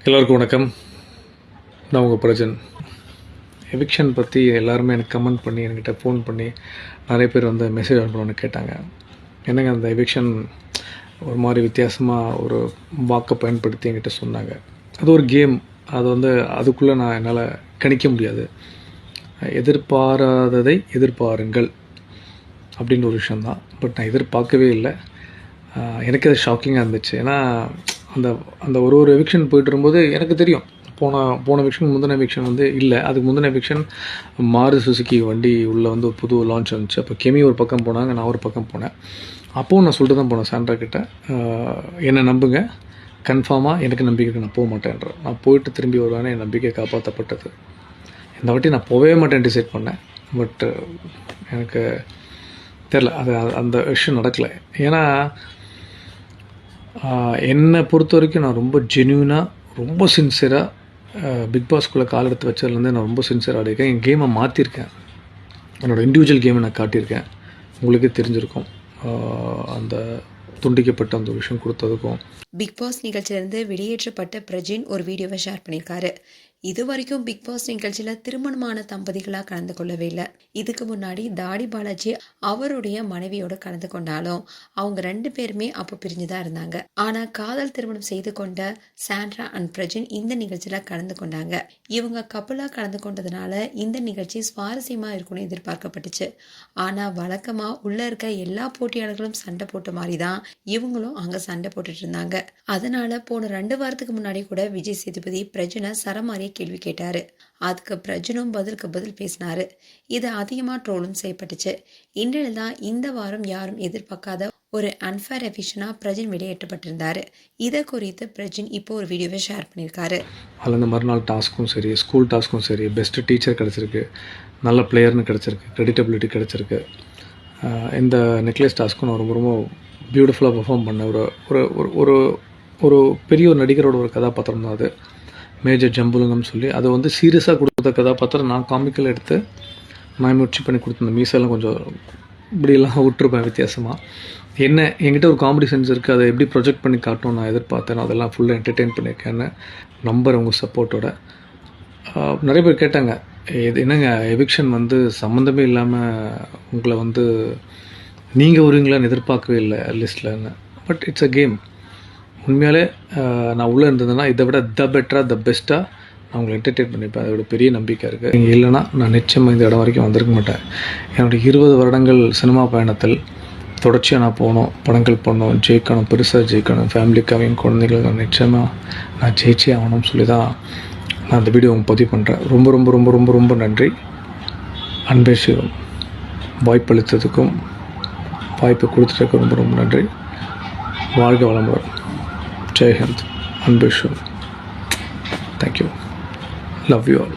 எல்லோருக்கும் வணக்கம். நான் உங்கள் பிரஜன். எவிக்ஷன் பற்றி எல்லாருமே எனக்கு கமெண்ட் பண்ணி என்கிட்ட ஃபோன் பண்ணி நிறைய பேர் வந்து மெசேஜ் அனுப்பணும்னு கேட்டாங்க. என்னங்க அந்த எவிக்ஷன் ஒரு மாதிரி வித்தியாசமாக ஒரு வாக்கை பயன்படுத்தி என்கிட்ட சொன்னாங்க. அது ஒரு கேம். அது வந்து அதுக்குள்ளே நான் என்னால் கணிக்க முடியாது. எதிர்பாராததை எதிர்பாருங்கள் அப்படின்ற ஒரு விஷயந்தான். பட் நான் எதிர்பார்க்கவே இல்லை. எனக்கு அது ஷாக்கிங்காக இருந்துச்சு. ஏன்னா அந்த அந்த ஒரு எவிக்ஷன் போய்ட்டு வரும்போது எனக்கு தெரியும், போன எவிக்ஷன் முந்தின எவிக்ஷன் வந்து இல்லை. அதுக்கு முந்தின எவிக்ஷன் மாருதி சுசுக்கி வண்டி உள்ளே வந்து ஒரு புது லான்ச் வந்துச்சு. அப்போ கெமி ஒரு பக்கம் போனாங்க, நான் ஒரு பக்கம் போனேன். அப்போவும் நான் சொல்லிட்டு தான் போனேன் சாண்ட்ரா கிட்ட, என்னை நம்புங்க, கன்ஃபார்மாக எனக்கு நம்பிக்கை நான் போக மாட்டேன்ற. நான் போயிட்டு திரும்பி வருவானே என் நம்பிக்கை காப்பாற்றப்பட்டது. இந்த வாட்டி நான் போகவே மாட்டேன் டிசைட் பண்ணேன். பட் எனக்கு தெரில, அது அந்த விஷயம் நடக்கலை. ஏன்னா என்னை பொறுத்த வரைக்கும் நான் ரொம்ப ஜென்யூனாக, ரொம்ப சின்சியராக பிக் பாஸ்குள்ளே கால் எடுத்து வச்சதுலேருந்து நான் ரொம்ப சின்சியராக ஆடிருக்கேன். என் கேமை மாற்றிருக்கேன். என்னோடய இண்டிவிஜுவல் கேமை நான் காட்டியிருக்கேன். உங்களுக்கே தெரிஞ்சிருக்கும் அந்த துண்டிக்கப்பட்ட அந்த விஷயம் கொடுத்ததுக்கும். பிக் பாஸ் நிகழ்ச்சியிலிருந்து வெளியேற்றப்பட்ட பிரஜின் ஒரு வீடியோவை ஷேர் பண்ணியிருக்காரு. இது வரைக்கும் பிக் பாஸ் நிகழ்ச்சியில் திருமணமான தம்பதிகளாக கலந்து கொள்ளவே இல்லை. இதுக்கு முன்னாடி தாடி பாலாஜி அவருடைய மனைவியோட கலந்து கொண்டாலும் அவங்க 2 பேருமே அப்போ பிரிஞ்சு தான் இருந்தாங்க. ஆனால் காதல் திருமணம் செய்து கொண்ட சாண்ட்ரா அண்ட் பிரஜின் இந்த நிகழ்ச்சியில் கலந்து கொண்டாங்க. இவங்க கப்பலாக கலந்து கொண்டதுனால இந்த நிகழ்ச்சி சுவாரஸ்யமாக இருக்கும்னு எதிர்பார்க்கப்பட்டுச்சு. ஆனால் வழக்கமாக உள்ளே இருக்க எல்லா போட்டியாளர்களும் சண்டை போட்ட மாதிரி தான் இவங்களும் அங்கே சண்டை போட்டுட்டு இருந்தாங்க. அதனால போன 2 வாரத்துக்கு முன்னாடி கூட விஜய் சேதுபதி பிரஜனை சரமாரியை கேள்வி கேட்டாரு. அதுக்கு பிரஜனும் பதிலுக்கு பதில் பேசினாரு. இது அதிகமாக ட்ரோலும் செய்யப்பட்டுச்சு. இன்றைய தான் இந்த வாரம் யாரும் எதிர்பார்க்காத ஒரு அன்ஃபேர் எவிக்ஷனா பிரஜன் வெளியேற்றப்பட்டிருந்தாரு. இதை குறித்து பிரஜன் இப்போ ஒரு வீடியோவை ஷேர் பண்ணியிருக்காரு. அதில் இந்த மறுநாள் டாஸ்க்கும் சரி, ஸ்கூல் டாஸ்க்கும் சரி, பெஸ்ட் டீச்சர் கிடச்சிருக்கு, நல்ல பிளேயர்னு கிடச்சிருக்கு, கிரெடிட்டபிலிட்டி கிடச்சிருக்கு. இந்த நெக்லஸ் டாஸ்க்கும் நான் ரொம்ப ரொம்ப பியூட்டிஃபுல்லாக பெர்ஃபார்ம் பண்ண ஒரு ஒரு பெரிய ஒரு நடிகரோட ஒரு கதாபாத்திரம் தான் அது. மேஜர் ஜம்புலிங்கம் சொல்லி அது வந்து சீரியஸாக கொடுத்த கதாபாத்திரம். நான் காமிக்கல் எடுத்து நான் முயற்சி பண்ணி கொடுத்தேன். மீசெல்லாம் கொஞ்சம் இப்படியெல்லாம் விட்டுருப்பேன் வித்தியாசமாக. என்கிட்ட ஒரு காமெடி சென்ஸ் இருக்குது, அதை எப்படி ப்ரொஜெக்ட் பண்ணி காட்டணும் நான் எதிர்பார்த்தேன். அதெல்லாம் ஃபுல்லாக என்டர்டெயின் பண்ணியிருக்கேன்னு நம்பர் உங்கள் சப்போர்ட்டோட. நிறைய பேர் கேட்டாங்க, இது என்னங்க எவிக்ஷன் வந்து சம்மந்தமே இல்லாமல் உங்களை வந்து நீங்கள் வருவீங்களான்னு எதிர்பார்க்கவே இல்லை லிஸ்ட்லன்னு. But it's a game. உண்மையாலே நான் உள்ளே இருந்ததுன்னா இதை விட த பெஸ்ட்டாக நான் உங்களை என்டர்டெயின் பண்ணிப்பேன். அதோட பெரிய நம்பிக்கை இருக்குது. நீங்கள் இல்லைனா நான் நிச்சயமாக இந்த இடம் வரைக்கும் வந்திருக்க மாட்டேன். என்னுடைய 20 வருடங்கள் சினிமா பயணத்தில் தொடர்ச்சியாக நான் போகணும், படங்கள் பண்ணணும், ஜெயிக்கணும், பெருசாக ஜெயிக்கணும், ஃபேமிலிக்காக என் குழந்தைகள் நான் நிச்சயமாக நான் ஜெயிச்சே ஆகணும்னு சொல்லி தான் நான் அந்த வீடியோ பதிவு பண்ணுறேன். ரொம்ப ரொம்ப ரொம்ப ரொம்ப ரொம்ப நன்றி. அன்பே சிவம். வாய்ப்பளித்ததுக்கும் வாய்ப்பு கொடுத்துட்டு ரொம்ப ரொம்ப நன்றி. வாழ்க வளமுடன். ஜெய் ஹிந்த். அன்பே சிவம். தேங்க்யூ. Love you all.